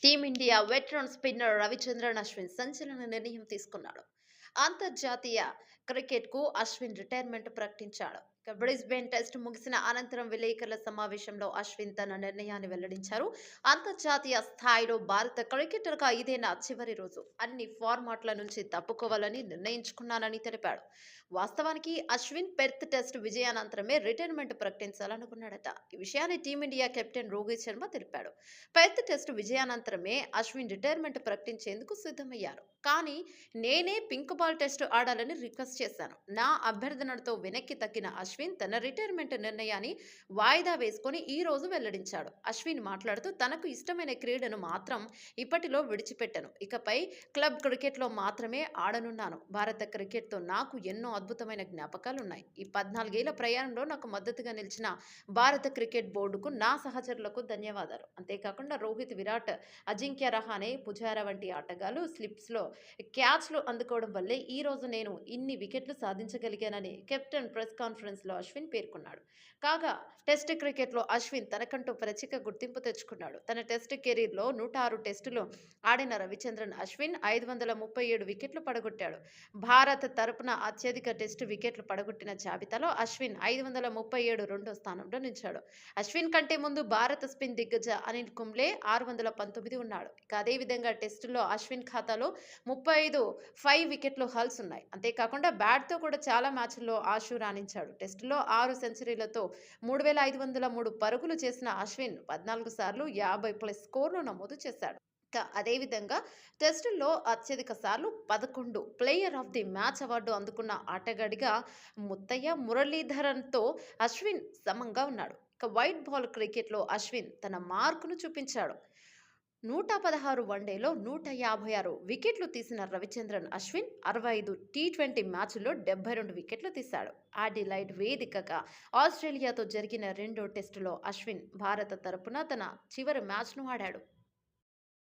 Team India veteran spinner Ravichandran Ashwin సంచలన నిర్ణయం తీసుకున్నాడు. అంతర్జాతీయ క్రికెట్‌కు అశ్విన్ రిటైర్మెంట్ ప్రకటించాడు. బ్రిస్బేన్ టెస్ట్ ముగిసిన అనంతరం విలేకరుల సమావేశంలో అశ్విన్ తన నిర్ణయాన్ని వెల్లడించారు. అంతర్జాతీయ స్థాయిలో భారత క్రికెటర్‌గా ఇదే నా చివరి రోజు. అన్ని ఫార్మాట్ల నుంచి తప్పుకోవాలని నిర్ణయించుకున్నానని తెలిపాడు. వాస్తవానికి అశ్విన్ పెర్త్ టెస్ట్ విజయానంతరమే రిటైర్మెంట్ ప్రకటించాలనుకున్నాడట. ఈ విషయాన్ని టీమిండియా కెప్టెన్ రోహిత్ శర్మ తెలిపాడు. పెర్త్ టెస్ట్ విజయానంతరమే అశ్విన్ రిటైర్మెంట్ ప్రకటించేందుకు సిద్ధమయ్యారు. కానీ నేనే పింక్ బాల్ టెస్ట్ ఆడాలని రిక్వెస్ట్ చేశాను. నా అభ్యర్థనతో వెనక్కి తగ్గిన అశ్విన్ తన రిటైర్మెంట్ నిర్ణయాన్ని వాయిదా వేసుకొని ఈ రోజు వెల్లడించాడు. అశ్విన్ మాట్లాడుతూ తనకు ఇష్టమైన క్రీడను మాత్రం ఇప్పటిలో విడిచిపెట్టను. ఇకపై క్లబ్ క్రికెట్లో మాత్రమే ఆడనున్నాను. భారత క్రికెట్తో నాకు ఎన్నో అద్భుతమైన జ్ఞాపకాలున్నాయి. ఈ 14 ఏళ్ల ప్రయాణంలో నాకు మద్దతుగా నిలిచిన భారత క్రికెట్ బోర్డుకు, నా సహచరులకు ధన్యవాదాలు. అంతేకాకుండా రోహిత్, విరాట్, అజింక్య రహానే, పుజారా వంటి ఆటగాళ్లు స్లిప్స్లో క్యాచ్లు అందుకోవడం వల్లే ఈ రోజు నేను ఇన్ని వికెట్లు సాధించగలిగానని కెప్టెన్ ప్రెస్ కాన్ఫరెన్స్లో అశ్విన్ పేర్కొన్నాడు. కాగా టెస్ట్ క్రికెట్లో అశ్విన్ తనకంటూ ప్రత్యేక గుర్తింపు తెచ్చుకున్నాడు. తన టెస్ట్ కెరీర్లో 106 టెస్టులు ఆడిన రవిచంద్రన్ అశ్విన్ 537 వికెట్లు పడగొట్టాడు. భారత్ తరపున అత్యధిక టెస్టు వికెట్లు పడగొట్టిన జాబితాలో అశ్విన్ 537 రెండో స్థానంలో నిలిచాడు. అశ్విన్ కంటే ముందు భారత స్పిన్ దిగ్గజ అనిల్ కుంబ్లే 619 ఉన్నాడు. ఇక అదేవిధంగా టెస్టుల్లో అశ్విన్ ఖాతాలో 35 వికెట్లు హల్స్ ఉన్నాయి. అంతేకాకుండా బ్యాట్తో కూడా చాలా మ్యాచ్ల్లో ఆశు రాణించాడు. టెస్టులో 6 సెంచరీలతో 3503 పరుగులు చేసిన అశ్విన్ 14 సార్లు 50+ స్కోర్ను నమోదు చేశాడు. అదేవిధంగా టెస్టుల్లో అత్యధిక సార్లు 11 player of the match award అందుకున్న ఆటగాడిగా ముత్తయ్య మురళీధరన్తో అశ్విన్ సమంగా ఉన్నాడు. ఇక వైట్ బాల్ క్రికెట్లో అశ్విన్ తన మార్కును చూపించాడు. 116 వన్డేలో 156 వికెట్లు తీసిన రవిచంద్రన్ అశ్విన్ 65 టీ20 మ్యాచ్ల్లో 72 వికెట్లు తీశాడు. అడిలైడ్ వేదికగా ఆస్ట్రేలియాతో జరిగిన రెండో టెస్టులో అశ్విన్ భారత తరపున తన చివరి మ్యాచ్ను ఆడాడు.